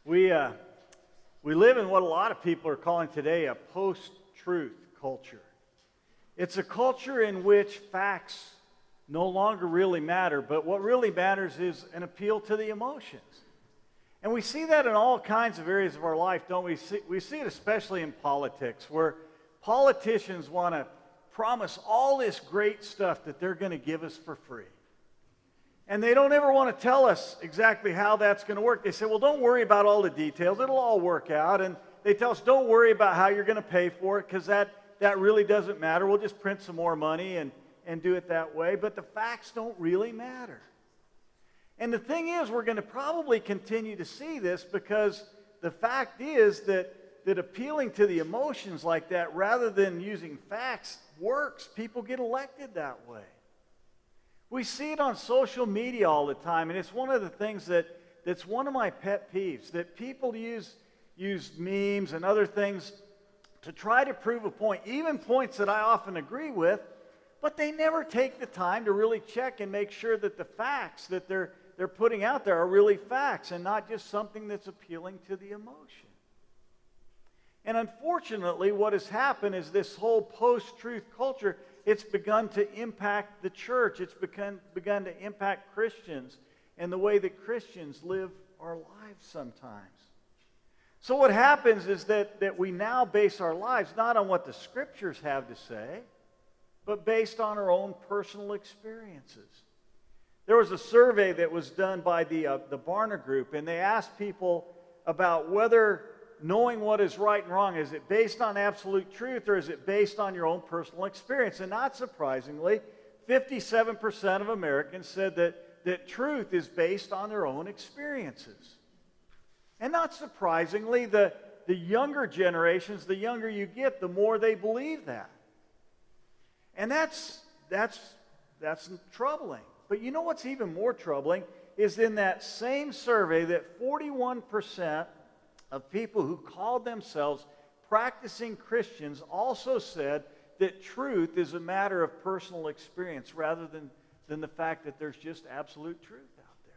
We, uh, we live in what a lot of people are calling today a post-truth culture. It's a culture in which facts no longer really matter, but what really matters is an appeal to the emotions. And we see that in all kinds of areas of our life, don't we? We see it especially in politics, where politicians want to promise all this great stuff that they're going to give us for free. And they don't ever want to tell us exactly how that's going to work. They say, well, don't worry about all the details. It'll all work out. And they tell us, don't worry about how you're going to pay for it, because that really doesn't matter. We'll just print some more money and do it that way. But the facts don't really matter. And the thing is, we're going to probably continue to see this, because the fact is that appealing to the emotions like that rather than using facts works. People get elected that way. We see it on social media all the time, and it's one of the things that's one of my pet peeves, that people use memes and other things to try to prove a point, even points that I often agree with, but they never take the time to really check and make sure that the facts that they're putting out there are really facts and not just something that's appealing to the emotion. And unfortunately, what has happened is this whole post-truth culture, it's begun to impact the church. It's begun to impact Christians and the way that Christians live our lives sometimes. So what happens is that we now base our lives not on what the Scriptures have to say, but based on our own personal experiences. There was a survey that was done by the Barna Group, and they asked people about whether knowing what is right and wrong, is it based on absolute truth or is it based on your own personal experience? And not surprisingly, 57% of Americans said that truth is based on their own experiences. And not surprisingly, the younger generations, the younger you get, the more they believe that. And that's troubling. But you know what's even more troubling is in that same survey that 41% of people who called themselves practicing Christians also said that truth is a matter of personal experience rather than the fact that there's just absolute truth out there.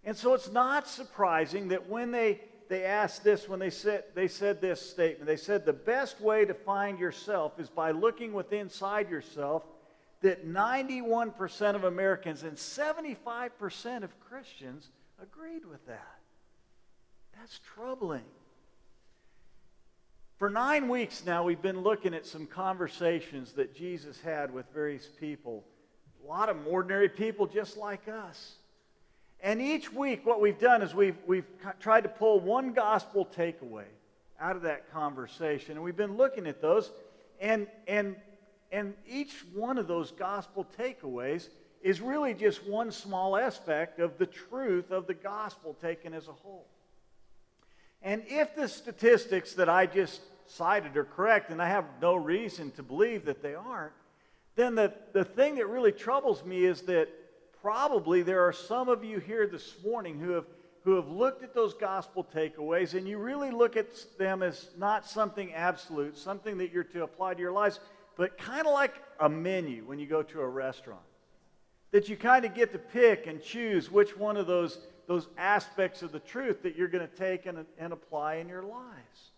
And so it's not surprising that when they asked this, when they said this statement, they said the best way to find yourself is by looking within inside yourself, that 91% of Americans and 75% of Christians agreed with that. That's troubling. For 9 weeks now, we've been looking at some conversations that Jesus had with various people. A lot of them ordinary people just like us. And each week what we've done is we've tried to pull one gospel takeaway out of that conversation. And we've been looking at those. And each one of those gospel takeaways is really just one small aspect of the truth of the gospel taken as a whole. And if the statistics that I just cited are correct, and I have no reason to believe that they aren't, then the thing that really troubles me is that probably there are some of you here this morning who have looked at those gospel takeaways, and you really look at them as not something absolute, something that you're to apply to your lives, but kind of like a menu when you go to a restaurant. That you kind of get to pick and choose which one of those aspects of the truth that you're going to take and apply in your lives.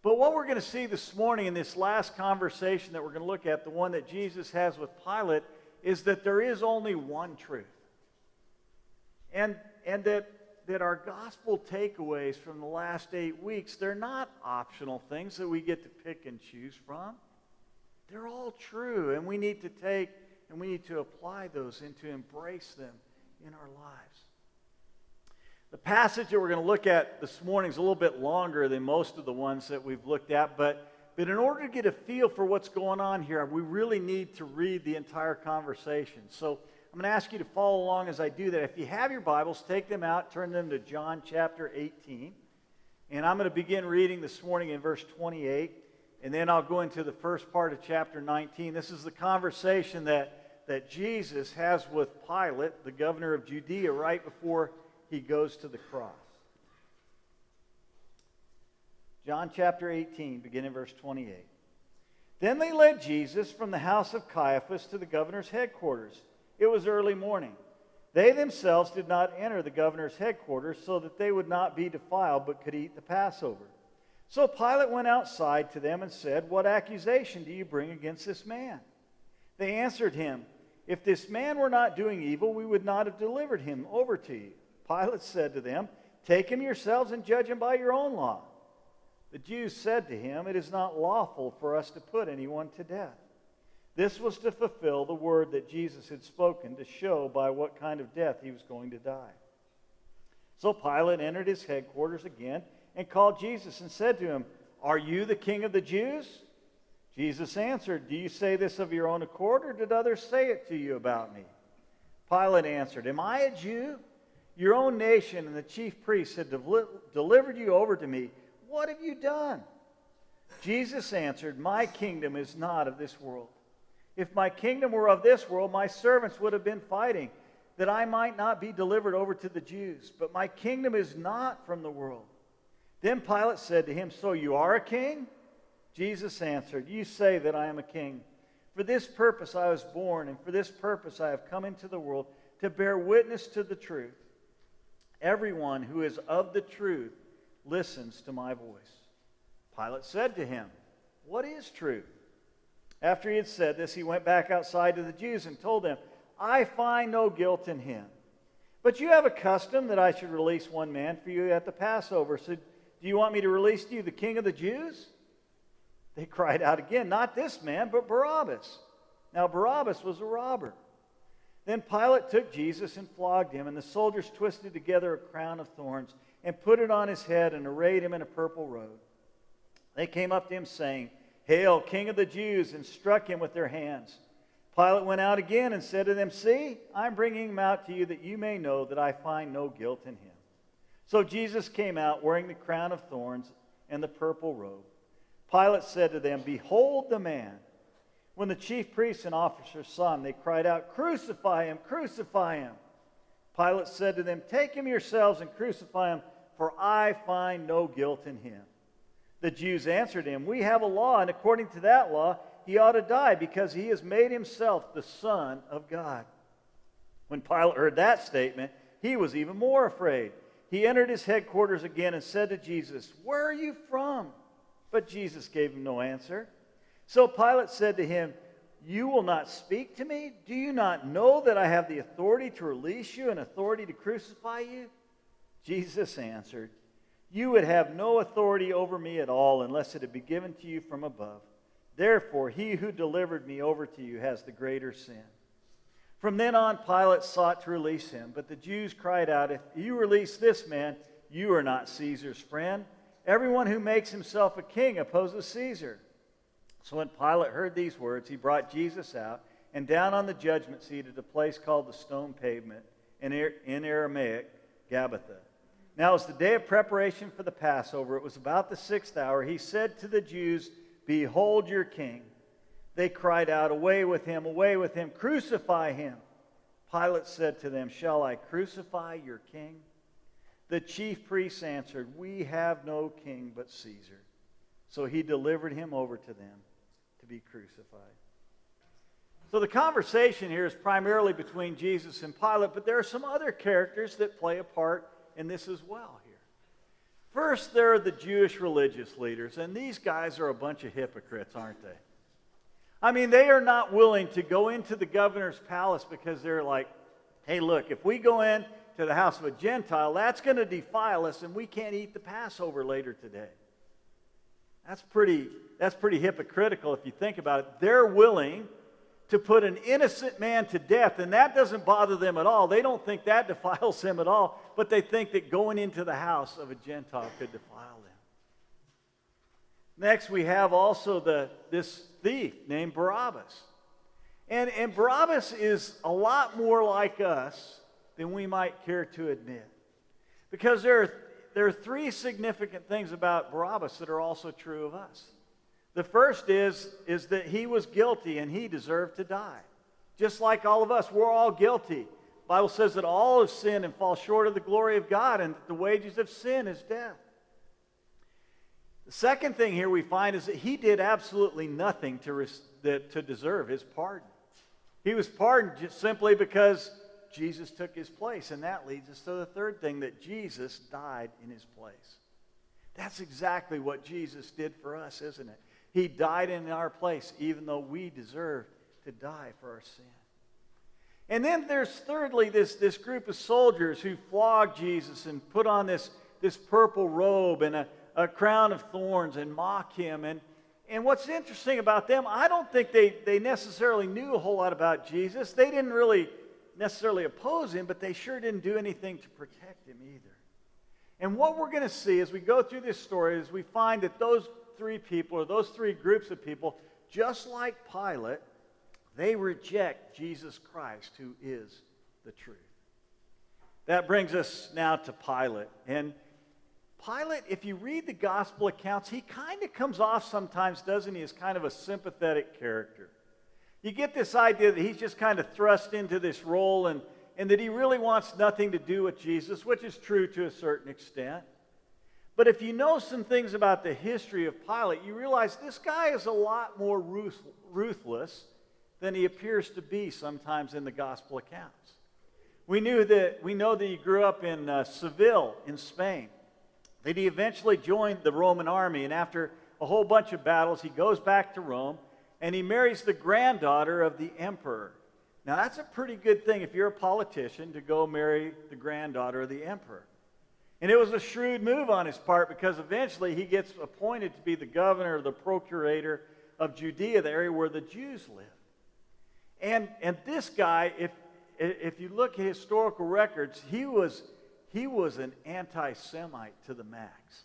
But what we're going to see this morning in this last conversation that we're going to look at, the one that Jesus has with Pilate, is that there is only one truth. And that our gospel takeaways from the last 8 weeks, they're not optional things that we get to pick and choose from. They're all true, and we need to take and we need to apply those and to embrace them in our lives. The passage that we're going to look at this morning is a little bit longer than most of the ones that we've looked at, but in order to get a feel for what's going on here, we really need to read the entire conversation. So I'm going to ask you to follow along as I do that. If you have your Bibles, take them out, turn them to John chapter 18. And I'm going to begin reading this morning in verse 28, and then I'll go into the first part of chapter 19. This is the conversation that Jesus has with Pilate, the governor of Judea, right before he goes to the cross. John chapter 18, beginning in verse 28. Then they led Jesus from the house of Caiaphas to the governor's headquarters. It was early morning. They themselves did not enter the governor's headquarters so that they would not be defiled but could eat the Passover. So Pilate went outside to them and said, "What accusation do you bring against this man?" They answered him, "If this man were not doing evil, we would not have delivered him over to you." Pilate said to them, "Take him yourselves and judge him by your own law." The Jews said to him, "It is not lawful for us to put anyone to death." This was to fulfill the word that Jesus had spoken, to show by what kind of death he was going to die. So Pilate entered his headquarters again and called Jesus and said to him, "Are you the king of the Jews?" Jesus answered, "Do you say this of your own accord, or did others say it to you about me?" Pilate answered, "Am I a Jew? Your own nation and the chief priests had delivered you over to me. What have you done?" Jesus answered, "My kingdom is not of this world. If my kingdom were of this world, my servants would have been fighting, that I might not be delivered over to the Jews. But my kingdom is not from the world." Then Pilate said to him, "So you are a king?" Jesus answered, "You say that I am a king. For this purpose I was born, and for this purpose I have come into the world, to bear witness to the truth. Everyone who is of the truth listens to my voice." Pilate said to him, "What is truth?" After he had said this, he went back outside to the Jews and told them, "I find no guilt in him. But you have a custom that I should release one man for you at the Passover. So do you want me to release to you the king of the Jews?" They cried out again, "Not this man, but Barabbas." Now Barabbas was a robber. Then Pilate took Jesus and flogged him, and the soldiers twisted together a crown of thorns and put it on his head and arrayed him in a purple robe. They came up to him saying, "Hail, King of the Jews," and struck him with their hands. Pilate went out again and said to them, "See, I'm bringing him out to you that you may know that I find no guilt in him." So Jesus came out wearing the crown of thorns and the purple robe. Pilate said to them, "Behold the man." When the chief priests and officers saw him, they cried out, "Crucify him! Crucify him!" Pilate said to them, "Take him yourselves and crucify him, for I find no guilt in him." The Jews answered him, "We have a law, and according to that law, he ought to die because he has made himself the Son of God." When Pilate heard that statement, he was even more afraid. He entered his headquarters again and said to Jesus, "Where are you from?" But Jesus gave him no answer. So Pilate said to him, "You will not speak to me? Do you not know that I have the authority to release you and authority to crucify you?" Jesus answered, "You would have no authority over me at all unless it had been given to you from above. Therefore, he who delivered me over to you has the greater sin." From then on, Pilate sought to release him, but the Jews cried out, "If you release this man, you are not Caesar's friend. Everyone who makes himself a king opposes Caesar." So when Pilate heard these words, he brought Jesus out and down on the judgment seat at a place called the Stone Pavement, in Aramaic, Gabbatha. Now it was the day of preparation for the Passover. It was about the 6th hour. He said to the Jews, "Behold your king." They cried out, away with him, crucify him." Pilate said to them, "Shall I crucify your king?" The chief priests answered, "We have no king but Caesar." So he delivered him over to them to be crucified. So the conversation here is primarily between Jesus and Pilate, but there are some other characters that play a part in this as well here. First, there are the Jewish religious leaders, and these guys are a bunch of hypocrites, aren't they? I mean, they are not willing to go into the governor's palace because they're like, "Hey, look, if we go in to the house of a Gentile, that's going to defile us, and we can't eat the Passover later today." That's pretty hypocritical if you think about it. They're willing to put an innocent man to death, and that doesn't bother them at all. They don't think that defiles them at all, but they think that going into the house of a Gentile could defile them. Next, we have also this thief named Barabbas. And Barabbas is a lot more like us than we might care to admit. Because there are three significant things about Barabbas that are also true of us. The first is that he was guilty and he deserved to die. Just like all of us, we're all guilty. The Bible says that all have sinned and fall short of the glory of God, and that the wages of sin is death. The second thing here we find is that he did absolutely nothing to deserve his pardon. He was pardoned just simply because Jesus took his place. And that leads us to the third thing, that Jesus died in his place. That's exactly what Jesus did for us, isn't it? He died in our place, even though we deserve to die for our sin. And then there's thirdly this group of soldiers who flogged Jesus and put on this purple robe and a crown of thorns and mock him. And what's interesting about them, I don't think they necessarily knew a whole lot about Jesus. They didn't really necessarily oppose him, but they sure didn't do anything to protect him either. And what we're going to see as we go through this story is we find that those three people, or those three groups of people, just like Pilate, they reject Jesus Christ, who is the truth. That brings us now to Pilate. And Pilate, if you read the gospel accounts, he kind of comes off sometimes, doesn't he, as kind of a sympathetic character. You get this idea that he's just kind of thrust into this role and that he really wants nothing to do with Jesus, which is true to a certain extent. But if you know some things about the history of Pilate, you realize this guy is a lot more ruthless than he appears to be sometimes in the gospel accounts. We know that he grew up in Seville in Spain, that he eventually joined the Roman army, and after a whole bunch of battles, he goes back to Rome, and he marries the granddaughter of the emperor. Now, that's a pretty good thing if you're a politician, to go marry the granddaughter of the emperor. And it was a shrewd move on his part, because eventually he gets appointed to be the governor or the procurator of Judea, the area where the Jews live. And this guy, if you look at historical records, he was an anti-Semite to the max.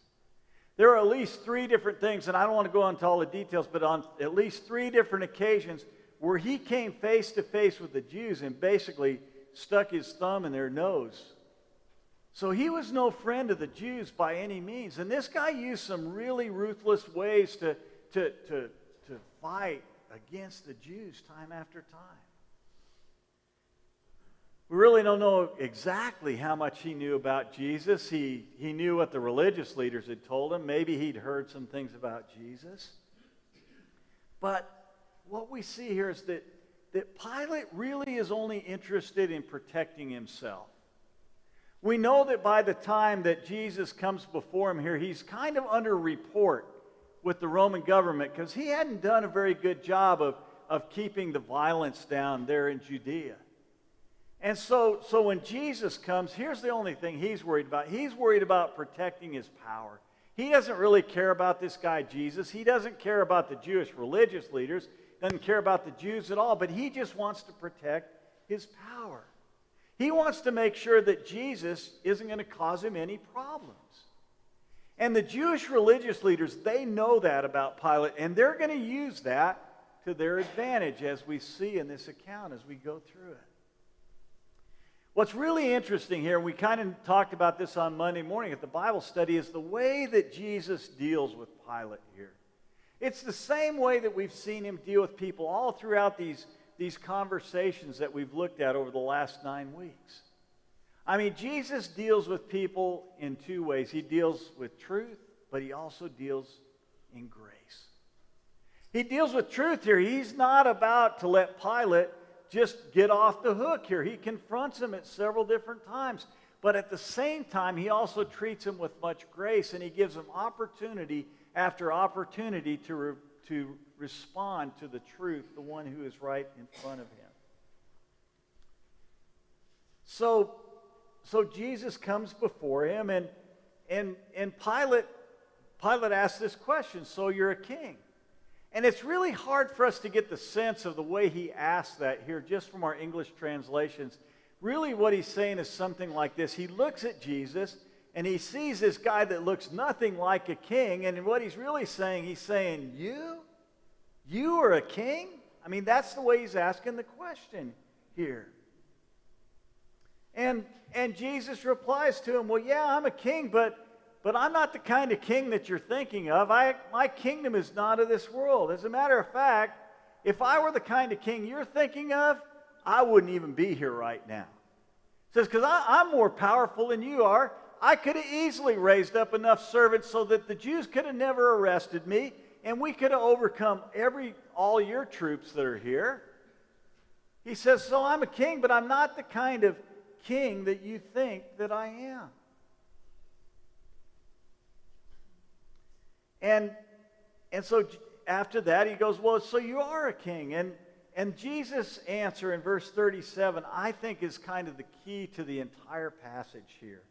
There are at least three different things, and I don't want to go into all the details, but on at least three different occasions where he came face to face with the Jews and basically stuck his thumb in their nose. So he was no friend of the Jews by any means. And this guy used some really ruthless ways to fight against the Jews time after time. We really don't know exactly how much he knew about Jesus. He knew what the religious leaders had told him. Maybe he'd heard some things about Jesus. But what we see here is that Pilate really is only interested in protecting himself. We know that by the time that Jesus comes before him here, he's kind of under report with the Roman government, because he hadn't done a very good job of keeping the violence down there in Judea. And so when Jesus comes, here's the only thing he's worried about. He's worried about protecting his power. He doesn't really care about this guy Jesus. He doesn't care about the Jewish religious leaders. Doesn't care about the Jews at all. But he just wants to protect his power. He wants to make sure that Jesus isn't going to cause him any problems. And the Jewish religious leaders, they know that about Pilate, and they're going to use that to their advantage, as we see in this account as we go through it. What's really interesting here, and we kind of talked about this on Monday morning at the Bible study, is the way that Jesus deals with Pilate here. It's the same way that we've seen him deal with people all throughout these conversations that we've looked at over the last 9 weeks. I mean, Jesus deals with people in two ways. He deals with truth, but he also deals in grace. He deals with truth here. He's not about to let Pilate just get off the hook here. He confronts him at several different times. But at the same time, he also treats him with much grace, and he gives him opportunity after opportunity to respond to the truth, the one who is right in front of him. So Jesus comes before him, and Pilate asks this question, so you're a king? And it's really hard for us to get the sense of the way he asks that here just from our English translations. Really what he's saying is something like this. He looks at Jesus, and he sees this guy that looks nothing like a king, and what he's really saying, he's saying, You are a king? I mean, that's the way he's asking the question here. And Jesus replies to him, well, yeah, I'm a king, but I'm not the kind of king that you're thinking of. My kingdom is not of this world. As a matter of fact, if I were the kind of king you're thinking of, I wouldn't even be here right now. It says, because I'm more powerful than you are. I could have easily raised up enough servants so that the Jews could have never arrested me, and we could have overcome all your troops that are here. He says, so I'm a king, but I'm not the kind of king that you think that I am. And so after that, he goes, well, so you are a king. And Jesus' answer in verse 37, I think, is kind of the key to the entire passage here.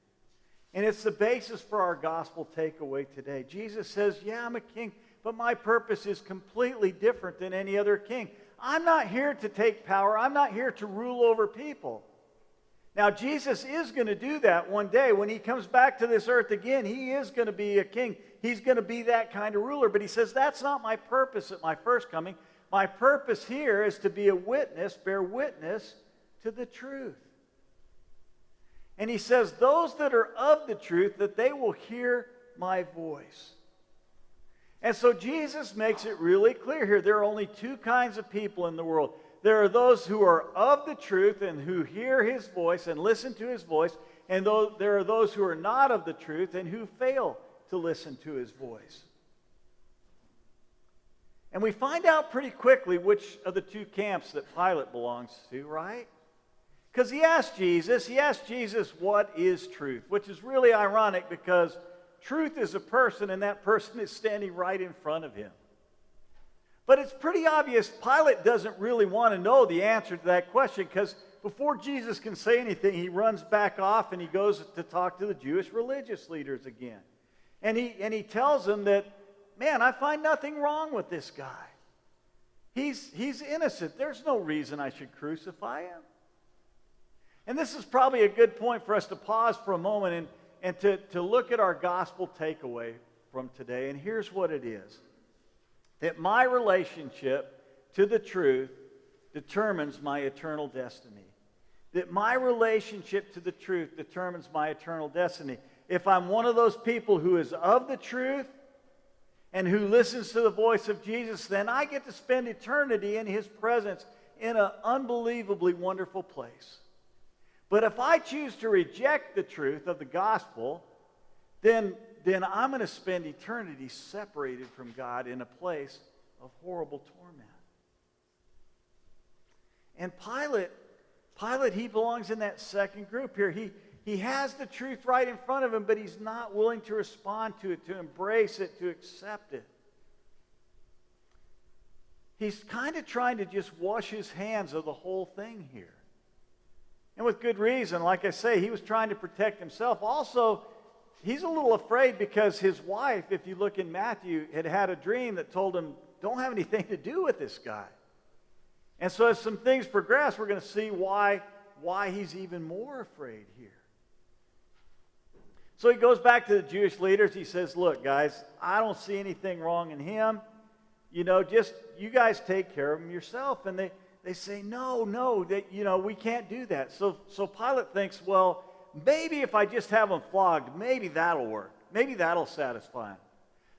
And it's the basis for our gospel takeaway today. Jesus says, yeah, I'm a king, but my purpose is completely different than any other king. I'm not here to take power. I'm not here to rule over people. Now, Jesus is going to do that one day. When he comes back to this earth again, he is going to be a king. He's going to be that kind of ruler. But he says, that's not my purpose at my first coming. My purpose here is to be a witness, bear witness to the truth. And he says, those that are of the truth, that they will hear my voice. And so Jesus makes it really clear here. There are only two kinds of people in the world. There are those who are of the truth and who hear his voice and listen to his voice. And there are those who are not of the truth and who fail to listen to his voice. And we find out pretty quickly which of the two camps that Pilate belongs to, right? Because he asked Jesus, what is truth? Which is really ironic because truth is a person and that person is standing right in front of him. But it's pretty obvious Pilate doesn't really want to know the answer to that question, because before Jesus can say anything, he runs back off and he goes to talk to the Jewish religious leaders again. And he tells them that, man, I find nothing wrong with this guy. He's innocent. There's no reason I should crucify him. And this is probably a good point for us to pause for a moment and to look at our gospel takeaway from today. And here's what it is. That my relationship to the truth determines my eternal destiny. That my relationship to the truth determines my eternal destiny. If I'm one of those people who is of the truth and who listens to the voice of Jesus, then I get to spend eternity in his presence in an unbelievably wonderful place. But if I choose to reject the truth of the gospel, then I'm going to spend eternity separated from God in a place of horrible torment. And Pilate, he belongs in that second group here. He has the truth right in front of him, but he's not willing to respond to it, to embrace it, to accept it. He's kind of trying to just wash his hands of the whole thing here. And with good reason. Like I say, he was trying to protect himself. Also, he's a little afraid because his wife, if you look in Matthew, had a dream that told him, don't have anything to do with this guy. And so as some things progress, we're going to see why he's even more afraid here. So he goes back to the Jewish leaders. He says, look, guys, I don't see anything wrong in him. Just you guys take care of him yourself. And they say, no, that we can't do that. So Pilate thinks, well, maybe if I just have him flogged, maybe that'll work. Maybe that'll satisfy him.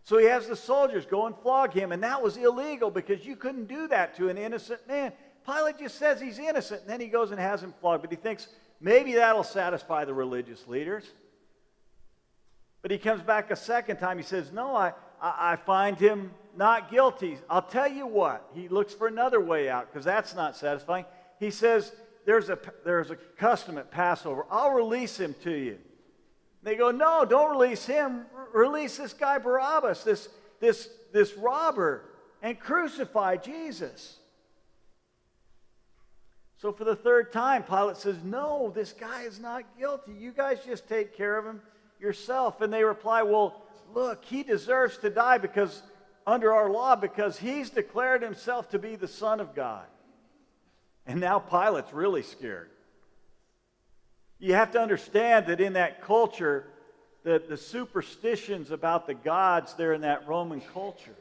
So he has the soldiers go and flog him, and that was illegal because you couldn't do that to an innocent man. Pilate just says he's innocent, and then he goes and has him flogged. But he thinks maybe that'll satisfy the religious leaders. But he comes back a second time. He says, no, I find him not guilty. I'll tell you what. He looks for another way out because that's not satisfying. He says, there's a custom at Passover. I'll release him to you. They go, no, don't release him. Release this guy Barabbas, this robber, and crucify Jesus. So for the third time, Pilate says, no, this guy is not guilty. You guys just take care of him yourself. And they reply, well, look, he deserves to die because under our law because he's declared himself to be the Son of God. And now Pilate's really scared. You have to understand that in that culture, the superstitions about the gods there in that Roman culture,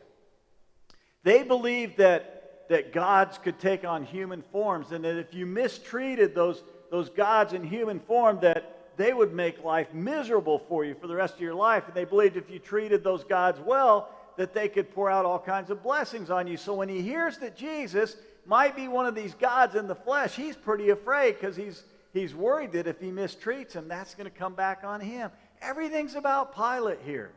they believed that gods could take on human forms, and that if you mistreated those gods in human form, that they would make life miserable for you for the rest of your life. And they believed if you treated those gods well, that they could pour out all kinds of blessings on you. So when he hears that Jesus might be one of these gods in the flesh, he's pretty afraid because he's worried that if he mistreats him, that's going to come back on him. Everything's about Pilate here.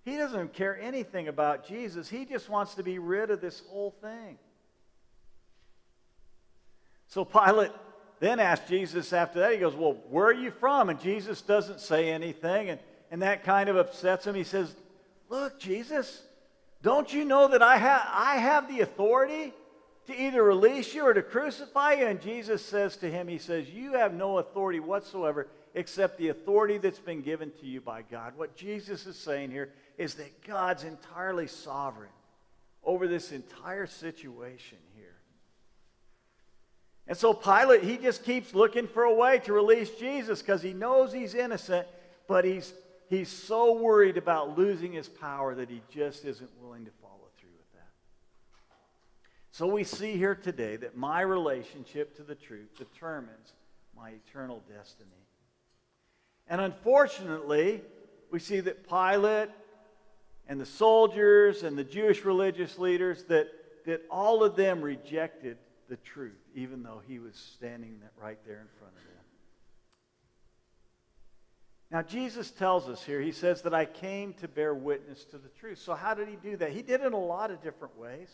He doesn't care anything about Jesus. He just wants to be rid of this whole thing. So Pilate then asked Jesus after that, he goes, well, where are you from? And Jesus doesn't say anything, and that kind of upsets him. He says, look, Jesus, don't you know that I have the authority to either release you or to crucify you? And Jesus says to him, he says, you have no authority whatsoever except the authority that's been given to you by God. What Jesus is saying here is that God's entirely sovereign over this entire situation here. And so Pilate, he just keeps looking for a way to release Jesus because he knows he's innocent, but he's so worried about losing his power that he just isn't willing to follow through with that. So we see here today that my relationship to the truth determines my eternal destiny. And unfortunately, we see that Pilate and the soldiers and the Jewish religious leaders, that all of them rejected the truth, even though he was standing right there in front of them. Now, Jesus tells us here, he says that I came to bear witness to the truth. So how did he do that? He did it in a lot of different ways.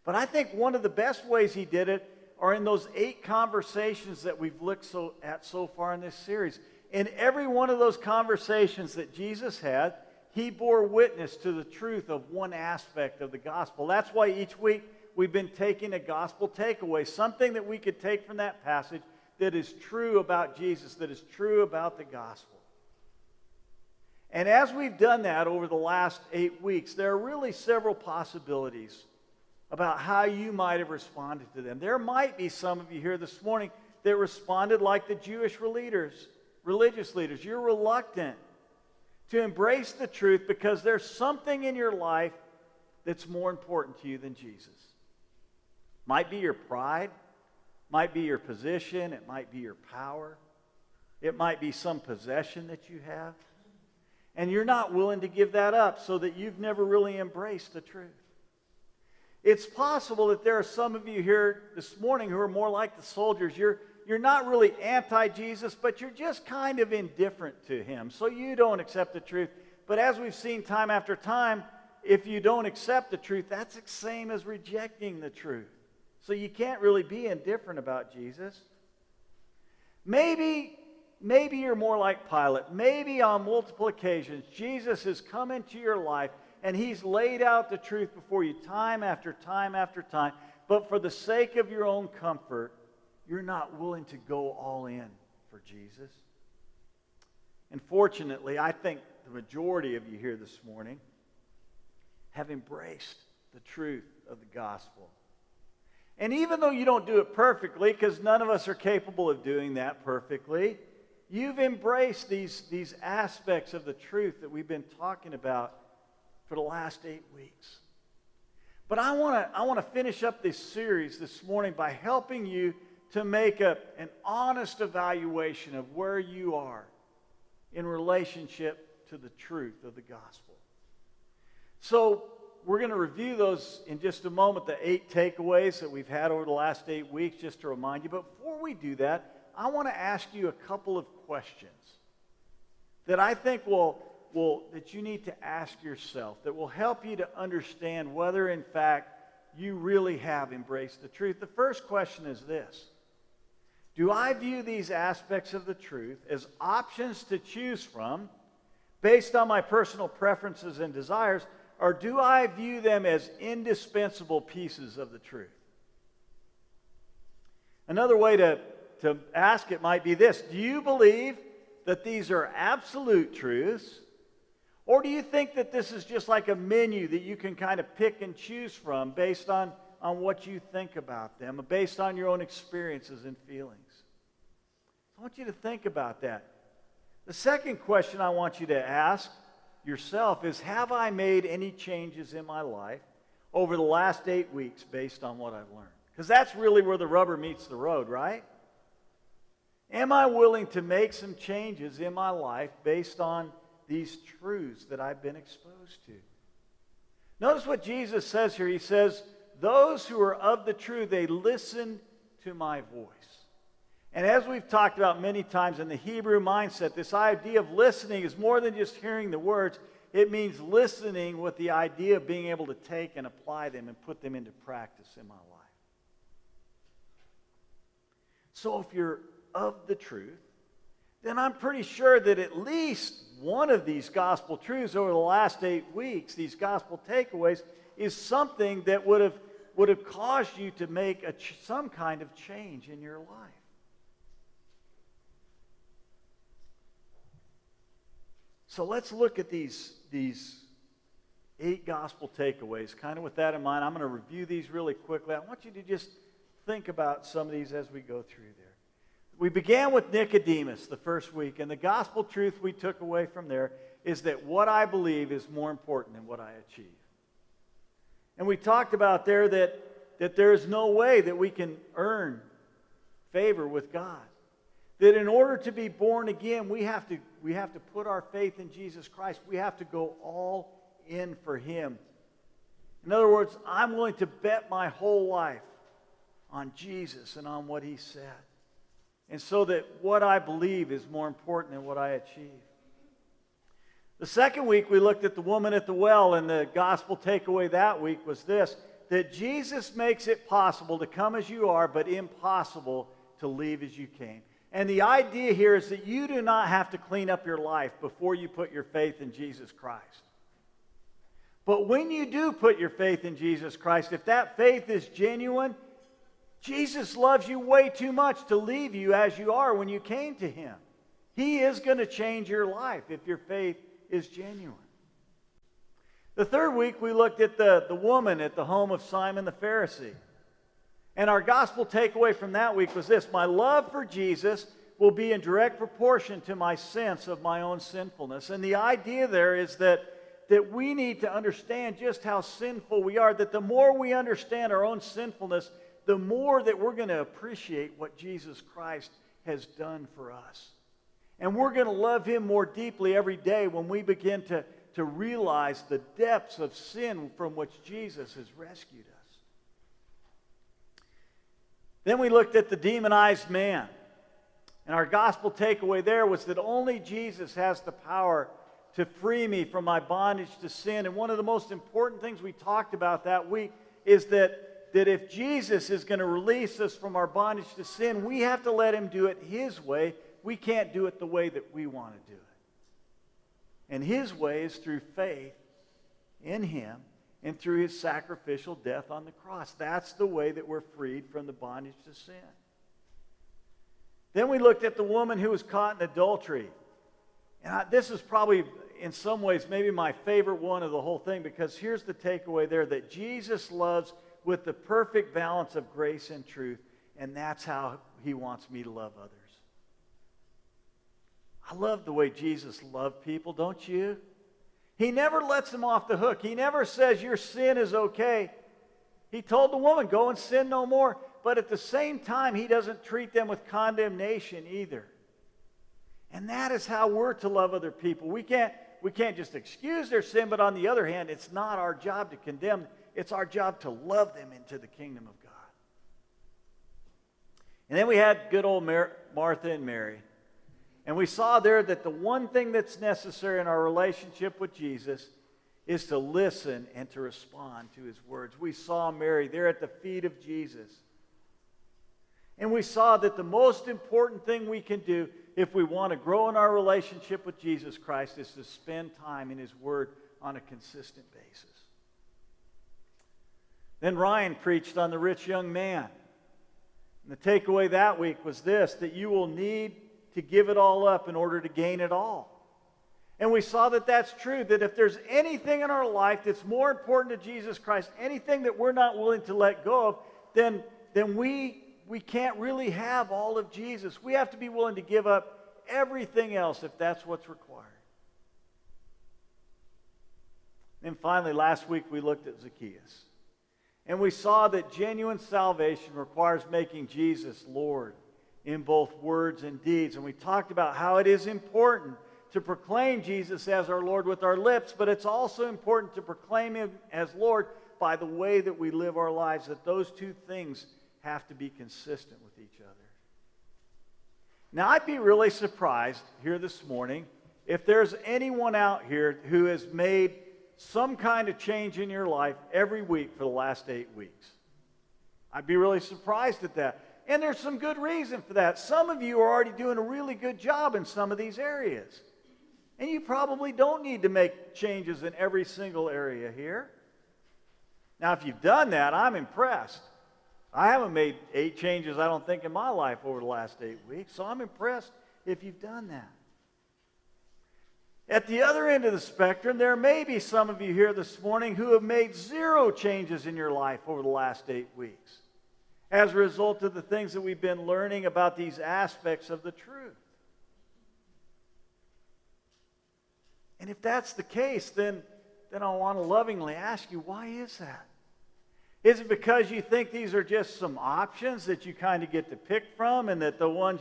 But I think one of the best ways he did it are in those 8 conversations that we've looked at so far in this series. In every one of those conversations that Jesus had, he bore witness to the truth of one aspect of the gospel. That's why each week we've been taking a gospel takeaway, something that we could take from that passage that is true about Jesus, that is true about the gospel. And as we've done that over the last 8 weeks, there are really several possibilities about how you might have responded to them. There might be some of you here this morning that responded like the Jewish religious leaders. You're reluctant to embrace the truth because there's something in your life that's more important to you than Jesus. Might be your pride, might be your position, it might be your power, it might be some possession that you have. And you're not willing to give that up, so that you've never really embraced the truth. It's possible that there are some of you here this morning who are more like the soldiers. You're not really anti-Jesus, but you're just kind of indifferent to him. So you don't accept the truth. But as we've seen time after time, if you don't accept the truth, that's the same as rejecting the truth. So you can't really be indifferent about Jesus. Maybe you're more like Pilate. Maybe on multiple occasions, Jesus has come into your life and he's laid out the truth before you time after time after time. But for the sake of your own comfort, you're not willing to go all in for Jesus. And fortunately, I think the majority of you here this morning have embraced the truth of the gospel. And even though you don't do it perfectly, because none of us are capable of doing that perfectly, you've embraced these aspects of the truth that we've been talking about for the last 8 weeks. But I want to finish up this series this morning by helping you to make an honest evaluation of where you are in relationship to the truth of the gospel. So we're going to review those in just a moment, the 8 takeaways that we've had over the last 8 weeks, just to remind you. But before we do that, I want to ask you a couple of questions that I think that you need to ask yourself, that will help you to understand whether, in fact, you really have embraced the truth. The first question is this: do I view these aspects of the truth as options to choose from based on my personal preferences and desires, or do I view them as indispensable pieces of the truth? Another way to ask it might be this: do you believe that these are absolute truths, or do you think that this is just like a menu that you can kind of pick and choose from based on what you think about them, based on your own experiences and feelings? I want you to think about that. The second question I want you to ask yourself is, have I made any changes in my life over the last 8 weeks based on what I've learned? Because that's really where the rubber meets the road, right? Am I willing to make some changes in my life based on these truths that I've been exposed to? Notice what Jesus says here. He says, those who are of the truth, they listen to my voice. And as we've talked about many times in the Hebrew mindset, this idea of listening is more than just hearing the words. It means listening with the idea of being able to take and apply them and put them into practice in my life. So if you're of the truth, then I'm pretty sure that at least one of these gospel truths over the last 8 weeks, these gospel takeaways, is something that would have caused you to make some kind of change in your life. So let's look at these 8 gospel takeaways. Kind of with that in mind, I'm going to review these really quickly. I want you to just think about some of these as we go through there. We began with Nicodemus the first week, and the gospel truth we took away from there is that what I believe is more important than what I achieve. And we talked about there that there is no way that we can earn favor with God. That in order to be born again, we have to put our faith in Jesus Christ. We have to go all in for Him. In other words, I'm willing to bet my whole life on Jesus and on what He said. And so that what I believe is more important than what I achieve. The second week we looked at the woman at the well, and the gospel takeaway that week was this: that Jesus makes it possible to come as you are, but impossible to leave as you came. And the idea here is that you do not have to clean up your life before you put your faith in Jesus Christ. But when you do put your faith in Jesus Christ, if that faith is genuine, Jesus loves you way too much to leave you as you are when you came to Him. He is going to change your life if your faith is genuine. The third week we looked at the woman at the home of Simon the Pharisee. And our gospel takeaway from that week was this: my love for Jesus will be in direct proportion to my sense of my own sinfulness. And the idea there is that we need to understand just how sinful we are, that the more we understand our own sinfulness, the more that we're going to appreciate what Jesus Christ has done for us. And we're going to love Him more deeply every day when we begin to realize the depths of sin from which Jesus has rescued us. Then we looked at the demonized man. And our gospel takeaway there was that only Jesus has the power to free me from my bondage to sin. And one of the most important things we talked about that week is that if Jesus is going to release us from our bondage to sin, we have to let Him do it His way. We can't do it the way that we want to do it. And His way is through faith in Him and through His sacrificial death on the cross. That's the way that we're freed from the bondage to sin. Then we looked at the woman who was caught in adultery. And this is probably, in some ways, maybe my favorite one of the whole thing, because here's the takeaway there: that Jesus loves with the perfect balance of grace and truth, and that's how He wants me to love others. I love the way Jesus loved people, don't you? He never lets them off the hook. He never says your sin is okay. He told the woman, go and sin no more. But at the same time, He doesn't treat them with condemnation either. And that is how we're to love other people. We can't just excuse their sin, but on the other hand, it's not our job to condemn. It's our job to love them into the kingdom of God. And then we had good old Martha and Mary. And we saw there that the one thing that's necessary in our relationship with Jesus is to listen and to respond to His words. We saw Mary there at the feet of Jesus. And we saw that the most important thing we can do if we want to grow in our relationship with Jesus Christ is to spend time in His Word on a consistent basis. Then Ryan preached on the rich young man. And the takeaway that week was this: that you will need to give it all up in order to gain it all. And we saw that that's true, that if there's anything in our life that's more important to Jesus Christ, anything that we're not willing to let go of, then we can't really have all of Jesus. We have to be willing to give up everything else if that's what's required. And finally, last week we looked at Zacchaeus. And we saw that genuine salvation requires making Jesus Lord in both words and deeds. And we talked about how it is important to proclaim Jesus as our Lord with our lips, but it's also important to proclaim Him as Lord by the way that we live our lives, that those two things have to be consistent with each other. Now, I'd be really surprised here this morning if there's anyone out here who has made some kind of change in your life every week for the last 8 weeks. I'd be really surprised at that. And there's some good reason for that. Some of you are already doing a really good job in some of these areas. And you probably don't need to make changes in every single area here. Now, if you've done that, I'm impressed. I haven't made 8 changes, I don't think, in my life over the last 8 weeks. So I'm impressed if you've done that. At the other end of the spectrum, there may be some of you here this morning who have made 0 changes in your life over the last 8 weeks as a result of the things that we've been learning about these aspects of the truth. And if that's the case, then I want to lovingly ask you, why is that? Is it because you think these are just some options that you kind of get to pick from, and that the ones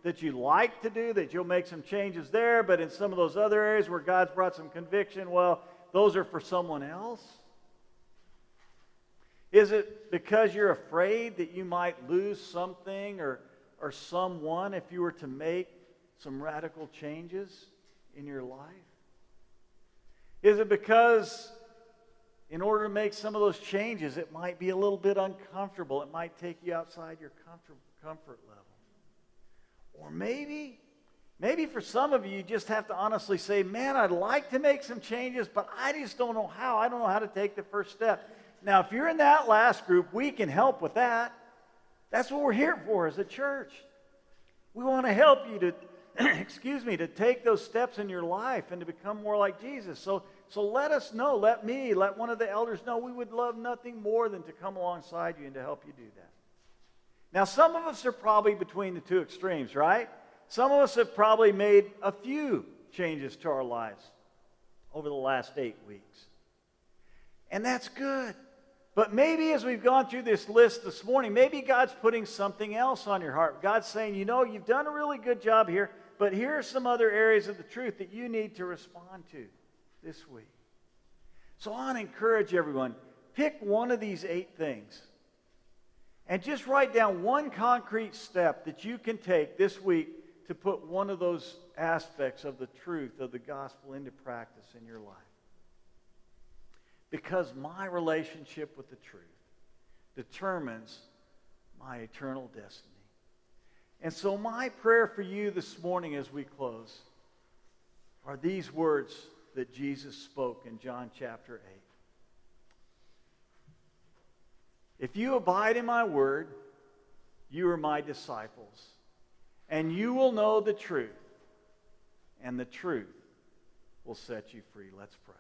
that you like to do, that you'll make some changes there, but in some of those other areas where God's brought some conviction, well, those are for someone else? Is it because you're afraid that you might lose something or someone if you were to make some radical changes in your life? Is it because in order to make some of those changes, it might be a little bit uncomfortable? It might take you outside your comfort level. Or maybe for some of you, you just have to honestly say, man, I'd like to make some changes, but I just don't know how. I don't know how to take the first step. Now, if you're in that last group, we can help with that. That's what we're here for as a church. We want to help you to, to take those steps in your life and to become more like Jesus. So let us know, let one of the elders know. We would love nothing more than to come alongside you and to help you do that. Now, some of us are probably between the two extremes, right? Some of us have probably made a few changes to our lives over the last 8 weeks. And that's good. But maybe as we've gone through this list this morning, maybe God's putting something else on your heart. God's saying, you've done a really good job here, but here are some other areas of the truth that you need to respond to this week. So I want to encourage everyone, pick one of these 8 things and just write down one concrete step that you can take this week to put one of those aspects of the truth of the gospel into practice in your life. Because my relationship with the truth determines my eternal destiny. And so my prayer for you this morning as we close are these words that Jesus spoke in John chapter 8. If you abide in my word, you are my disciples, and you will know the truth, and the truth will set you free. Let's pray.